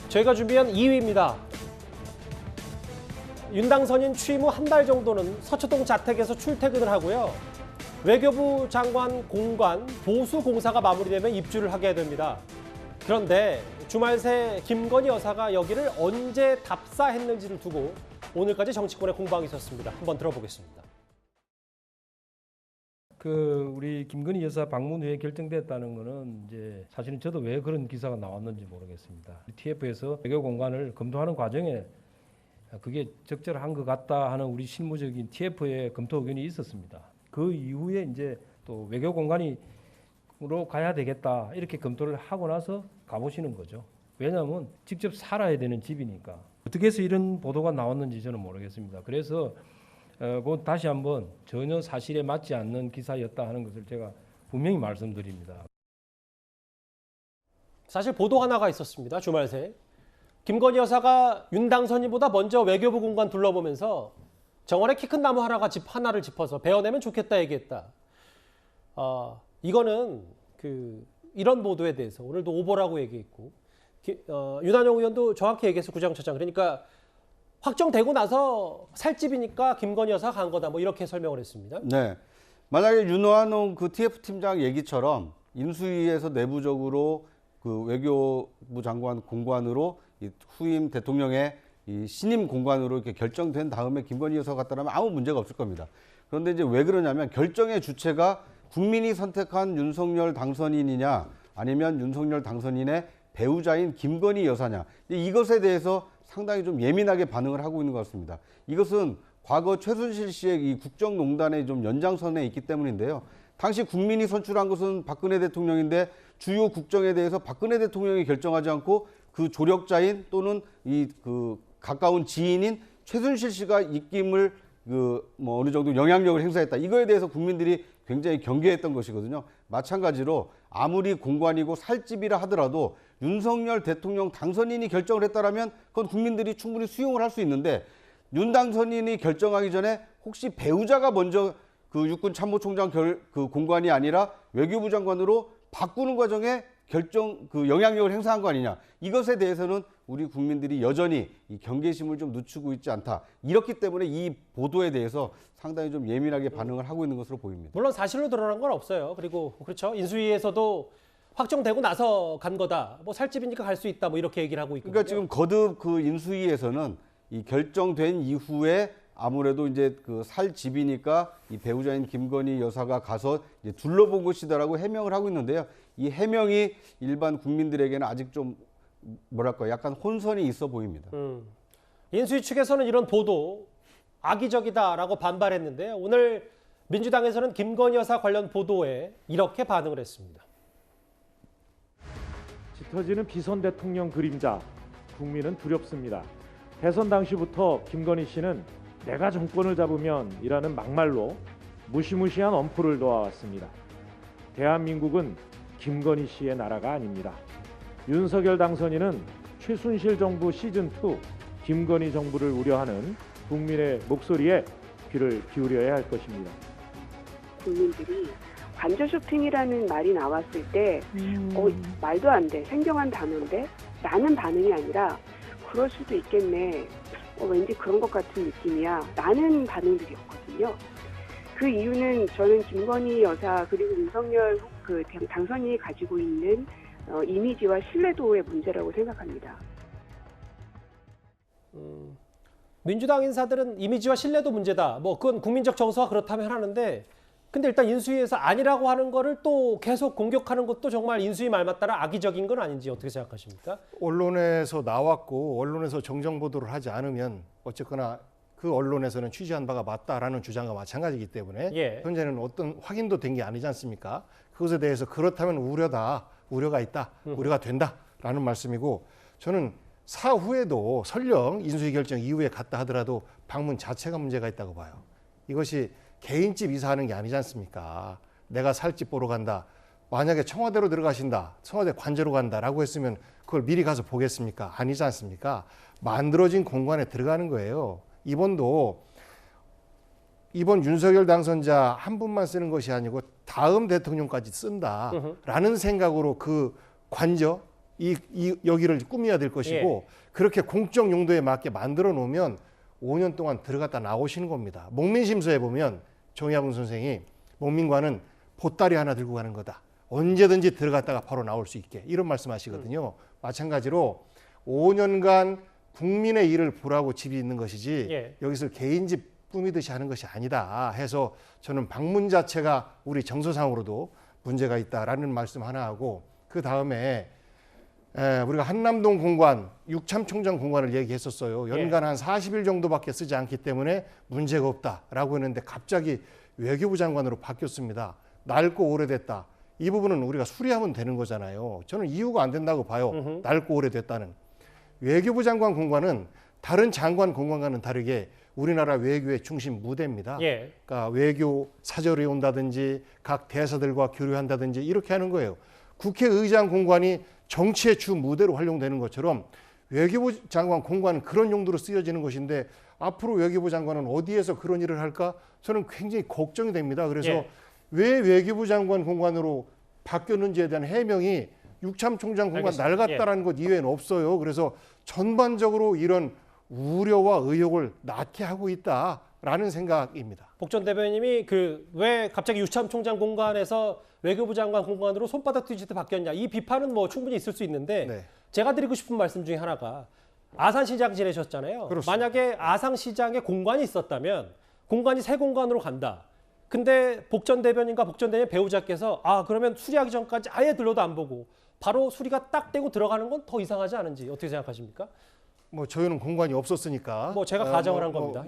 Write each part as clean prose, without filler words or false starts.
저희가 준비한 2위입니다. 윤당선인 취임 후 한 달 정도는 서초동 자택에서 출퇴근을 하고요. 외교부 장관 공관 보수 공사가 마무리되면 입주를 하게 됩니다. 그런데 주말 새 김건희 여사가 여기를 언제 답사했는지를 두고 오늘까지 정치권에 공방이 있었습니다. 한번 들어보겠습니다. 우리 김건희 여사 방문 후에 결정됐다는 거는 이제 사실은 저도 왜 그런 기사가 나왔는지 모르겠습니다. TF에서 외교 공간을 검토하는 과정에 그게 적절한 것 같다 하는 우리 실무적인 TF의 검토 의견이 있었습니다. 그 이후에 이제 또 외교 공간으로 가야 되겠다 이렇게 검토를 하고 나서 가보시는 거죠. 왜냐하면 직접 살아야 되는 집이니까. 어떻게 해서 이런 보도가 나왔는지 저는 모르겠습니다. 그래서 다시 한번 전혀 사실에 맞지 않는 기사였다 하는 것을 제가 분명히 말씀드립니다. 사실 보도 하나가 있었습니다. 주말 새. 김건희 여사가 윤당선인보다 먼저 외교부 공간 둘러보면서 정원에 키 큰 나무 집 하나를 짚어서 베어내면 좋겠다 얘기했다. 이거는 이런 보도에 대해서 오늘도 오보라고 얘기했고 윤한영 의원도 정확히 얘기해서 구장처장 그러니까 확정되고 나서 살 집이니까 김건희 여사가 간 거다 뭐 이렇게 설명을 했습니다. 네, 만약에 윤한홍 TF 팀장 얘기처럼 인수위에서 내부적으로 외교부 장관 공관으로 후임 대통령의 신임 공관으로 이렇게 결정된 다음에 김건희 여사가 갔다면 아무 문제가 없을 겁니다. 그런데 이제 왜 그러냐면 결정의 주체가 국민이 선택한 윤석열 당선인이냐 아니면 윤석열 당선인의 배우자인 김건희 여사냐 이것에 대해서 상당히 좀 예민하게 반응을 하고 있는 것 같습니다. 이것은 과거 최순실 씨의 이 국정농단의 좀 연장선에 있기 때문인데요. 당시 국민이 선출한 것은 박근혜 대통령인데 주요 국정에 대해서 박근혜 대통령이 결정하지 않고 그 조력자인 또는 가까운 지인인 최순실 씨가 입김을 어느 정도 영향력을 행사했다. 이거에 대해서 국민들이 굉장히 경계했던 것이거든요. 마찬가지로 아무리 공관이고 살집이라 하더라도 윤석열 대통령 당선인이 결정을 했다라면 그건 국민들이 충분히 수용을 할 수 있는데 윤 당선인이 결정하기 전에 혹시 배우자가 먼저 육군 참모총장 공관이 아니라 외교부 장관으로 바꾸는 과정에 영향력을 행사한 거 아니냐. 이것에 대해서는 우리 국민들이 여전히 이 경계심을 좀 늦추고 있지 않다. 이렇기 때문에 이 보도에 대해서 상당히 좀 예민하게 반응을 하고 있는 것으로 보입니다. 물론 사실로 드러난 건 없어요. 그리고 그렇죠. 인수위에서도 확정되고 나서 간 거다. 뭐 살집이니까 갈 수 있다. 뭐 이렇게 얘기를 하고 있거든요. 그러니까 지금 거듭 인수위에서는 이 결정된 이후에 아무래도 이제 살 집이니까 이 배우자인 김건희 여사가 가서 이제 둘러본 것이다라고 해명을 하고 있는데요. 이 해명이 일반 국민들에게는 아직 좀 약간 혼선이 있어 보입니다. 인수위 측에서는 이런 보도 악의적이다라고 반발했는데 오늘 민주당에서는 김건희 여사 관련 보도에 이렇게 반응을 했습니다. 짙어지는 비선 대통령 그림자, 국민은 두렵습니다. 대선 당시부터 김건희 씨는 내가 정권을 잡으면 이라는 막말로 무시무시한 엄포를 놓아왔습니다. 대한민국은 김건희 씨의 나라가 아닙니다. 윤석열 당선인은 최순실 정부 시즌2 김건희 정부를 우려하는 국민의 목소리에 귀를 기울여야 할 것입니다. 국민들이 관저 쇼핑이라는 말이 나왔을 때 말도 안 돼, 생경한 단어인데 라는 반응이 아니라 그럴 수도 있겠네, 왠지 그런 것 같은 느낌이야 라는 반응들이었거든요. 그 이유는 저는 김건희 여사 그리고 윤석열 당선인이 가지고 있는 이미지와 신뢰도의 문제라고 생각합니다. 민주당 인사들은 이미지와 신뢰도 문제다. 뭐 그건 국민적 정서가 그렇다면 하는데 근데 일단 인수위에서 아니라고 하는 거를 또 계속 공격하는 것도 정말 인수위 말 맞다라 악의적인 건 아닌지 어떻게 생각하십니까? 언론에서 나왔고 언론에서 정정 보도를 하지 않으면 어쨌거나 그 언론에서는 취재한 바가 맞다라는 주장과 마찬가지이기 때문에 현재는 어떤 확인도 된 게 아니지 않습니까? 그것에 대해서 그렇다면 우려가 있다, 우려가 된다라는 말씀이고 저는 사후에도 설령 인수위 결정 이후에 갔다 하더라도 방문 자체가 문제가 있다고 봐요. 이것이 개인집 이사하는 게 아니지 않습니까? 내가 살 집 보러 간다. 만약에 청와대로 들어가신다. 청와대 관저로 간다라고 했으면 그걸 미리 가서 보겠습니까? 아니지 않습니까? 만들어진 공간에 들어가는 거예요. 이번 윤석열 당선자 한 분만 쓰는 것이 아니고 다음 대통령까지 쓴다라는 생각으로 그 관저 여기를 꾸며야 될 것이고 그렇게 공적 용도에 맞게 만들어 놓으면 5년 동안 들어갔다 나오시는 겁니다. 목민심서에 보면 정의학원 선생이 목민관은 보따리 하나 들고 가는 거다. 언제든지 들어갔다가 바로 나올 수 있게 이런 말씀하시거든요. 마찬가지로 5년간 국민의 일을 보라고 집이 있는 것이지 여기서 개인 집 꾸미듯이 하는 것이 아니다 해서 저는 방문 자체가 우리 정서상으로도 문제가 있다라는 말씀 하나 하고 그 다음에 우리가 한남동 공관, 육참총장 공관을 얘기했었어요. 연간 한 40일 정도밖에 쓰지 않기 때문에 문제가 없다라고 했는데 갑자기 외교부 장관으로 바뀌었습니다. 낡고 오래됐다. 이 부분은 우리가 수리하면 되는 거잖아요. 저는 이유가 안 된다고 봐요. 낡고 오래됐다는. 외교부 장관 공관은 다른 장관 공관과는 다르게 우리나라 외교의 중심 무대입니다. 그러니까 외교 사절이 온다든지 각 대사들과 교류한다든지 이렇게 하는 거예요. 국회의장 공관이 정치의 주 무대로 활용되는 것처럼 외교부 장관 공관은 그런 용도로 쓰여지는 것인데 앞으로 외교부 장관은 어디에서 그런 일을 할까? 저는 굉장히 걱정이 됩니다. 그래서 왜 외교부 장관 공관으로 바뀌었는지에 대한 해명이 육참총장 공관 낡았다라는 것 이외에는 없어요. 그래서 전반적으로 이런 우려와 의혹을 낳게 하고 있다라는 생각입니다. 복전 대변인님이 왜 갑자기 육참총장 공관에서 외교부 장관 공관으로 손바닥 뒤집듯 바뀌었냐 이 비판은 뭐 충분히 있을 수 있는데 제가 드리고 싶은 말씀 중에 하나가 아산시장 지내셨잖아요. 그렇습니다. 만약에 아산시장에 공관이 있었다면 공관이 새 공관으로 간다. 근데 복전 대변인과 복전 대변인 배우자께서 그러면 수리하기 전까지 아예 들러도 안 보고 바로 수리가 딱 되고 들어가는 건 더 이상하지 않은지 어떻게 생각하십니까? 뭐 저희는 공관이 없었으니까 제가 가정을 한 겁니다.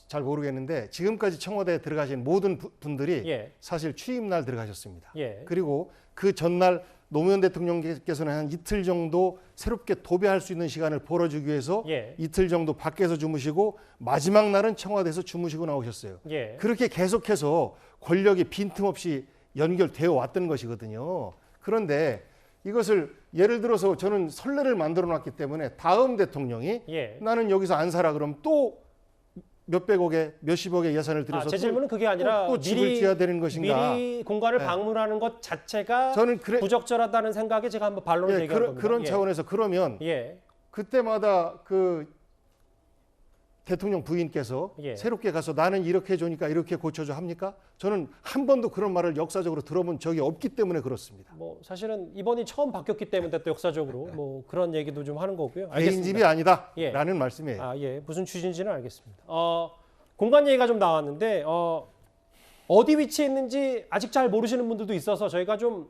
잘 모르겠는데 지금까지 청와대에 들어가신 모든 분들이 사실 취임날 들어가셨습니다. 그리고 그 전날 노무현 대통령께서는 한 이틀 정도 새롭게 도배할 수 있는 시간을 벌어주기 위해서 이틀 정도 밖에서 주무시고 마지막 날은 청와대에서 주무시고 나오셨어요. 그렇게 계속해서 권력이 빈틈없이 연결되어 왔던 것이거든요. 그런데 이것을 예를 들어서 저는 선례를 만들어 놨기 때문에 다음 대통령이 나는 여기서 안 살아 그러면 또 몇백억에 몇십억의 예산을 들여서 제 질문은 그게 아니라 또 집을 지어야 되는 것인가? 미리 공간을 방문하는 것 자체가 저는 부적절하다는 생각에 제가 한번 반론을 제기한 겁니다. 그런 차원에서 그러면 그때마다 그 대통령 부인께서 새롭게 가서 나는 이렇게 해주니까 이렇게 고쳐줘 합니까? 저는 한 번도 그런 말을 역사적으로 들어본 적이 없기 때문에 그렇습니다. 사실은 이번이 처음 바뀌었기 때문에 또 역사적으로 그런 얘기도 좀 하는 거고요. 개인 집이 아니다라는 말씀이에요. 무슨 취지인지는 알겠습니다. 공간 얘기가 좀 나왔는데 어디 위치에 있는지 아직 잘 모르시는 분들도 있어서 저희가 좀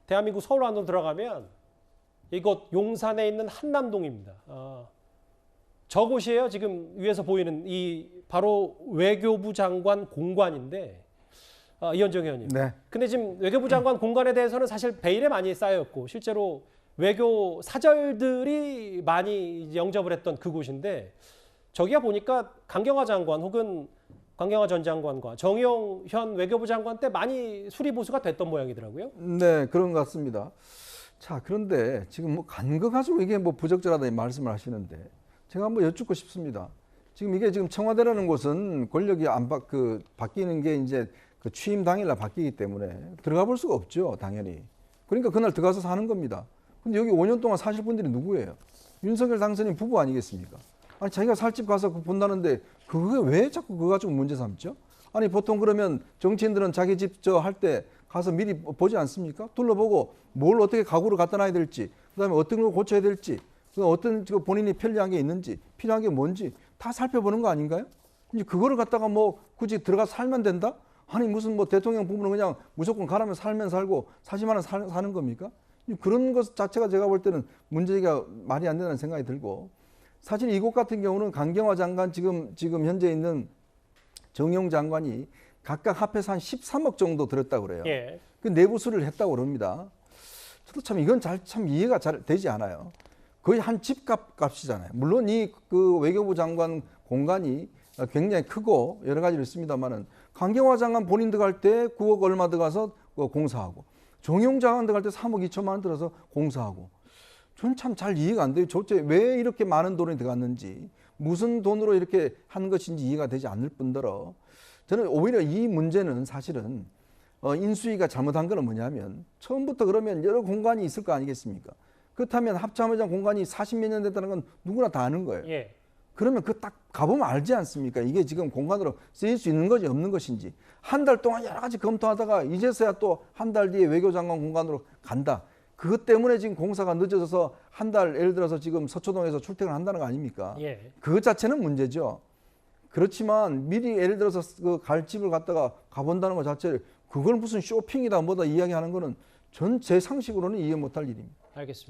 대한민국 서울 안으로 들어가면 이곳 용산에 있는 한남동입니다. 저곳이에요. 지금 위에서 보이는 이 바로 외교부 장관 공관인데 이현정 의원님. 근데 지금 외교부 장관 공관에 대해서는 사실 베일에 많이 쌓여있고 실제로 외교 사절들이 많이 영접을 했던 그곳인데 저기가 보니까 강경화 장관 혹은 강경화 전 장관과 정의용 현 외교부 장관 때 많이 수리보수가 됐던 모양이더라고요. 네, 그런 것 같습니다. 자, 그런데 지금 간 거 가지고 이게 부적절하다는 말씀을 하시는데 제가 한번 여쭙고 싶습니다. 지금 청와대라는 곳은 권력이 바뀌는 게 이제 그 취임 당일날 바뀌기 때문에 들어가 볼 수가 없죠, 당연히. 그러니까 그날 들어가서 사는 겁니다. 근데 여기 5년 동안 사실 분들이 누구예요? 윤석열 당선인 부부 아니겠습니까? 아니, 자기가 살 집 가서 본다는데 그게 왜 자꾸 그거 가지고 문제 삼죠? 아니, 보통 그러면 정치인들은 자기 집 할 때 가서 미리 보지 않습니까? 둘러보고 뭘 어떻게 가구를 갖다 놔야 될지, 그다음에 어떤 걸 고쳐야 될지, 어떤 본인이 편리한 게 있는지, 필요한 게 뭔지 다 살펴보는 거 아닌가요? 이제 그거를 갖다가 굳이 들어가서 살면 된다? 아니, 무슨 대통령 부부는 그냥 무조건 가라면 살면 살고 사시면 사는 겁니까? 그런 것 자체가 제가 볼 때는 문제가 말이 안 된다는 생각이 들고, 사실 이곳 같은 경우는 강경화 장관 지금 현재 있는 정용 장관이 각각 합해서 한 13억 정도 들었다고 그래요. 그 내부 수리를 했다고 그럽니다. 저도 참 이건 참 이해가 잘 되지 않아요. 거의 한 집값 값이잖아요. 물론 그 외교부 장관 공간이 굉장히 크고 여러 가지로 있습니다만은 강경화 장관 본인 들어갈 때 9억 얼마 들어가서 공사하고 정용 장관 들어갈 때 3억 2천만 원 들어서 공사하고 저는 참 잘 이해가 안 돼요. 도대체 왜 이렇게 많은 돈이 들어갔는지 무슨 돈으로 이렇게 한 것인지 이해가 되지 않을 뿐더러 저는 오히려 이 문제는 사실은 인수위가 잘못한 거는 뭐냐면 처음부터 그러면 여러 공간이 있을 거 아니겠습니까? 그렇다면 합참의장 공간이 40몇 년 됐다는 건 누구나 다 아는 거예요. 예. 그러면 그 딱 가보면 알지 않습니까? 이게 지금 공간으로 쓰일 수 있는 건지 없는 것인지. 한 달 동안 여러 가지 검토하다가 이제서야 또 한 달 뒤에 외교장관 공간으로 간다. 그것 때문에 지금 공사가 늦어져서 한 달 예를 들어서 지금 서초동에서 출퇴근을 한다는 거 아닙니까? 예. 그것 자체는 문제죠. 그렇지만 미리 예를 들어서 그 갈 집을 갖다가 가본다는 것 자체를 그걸 무슨 쇼핑이다 뭐다 이야기하는 거는 전 제 상식으로는 이해 못할 일입니다. 알겠습니다.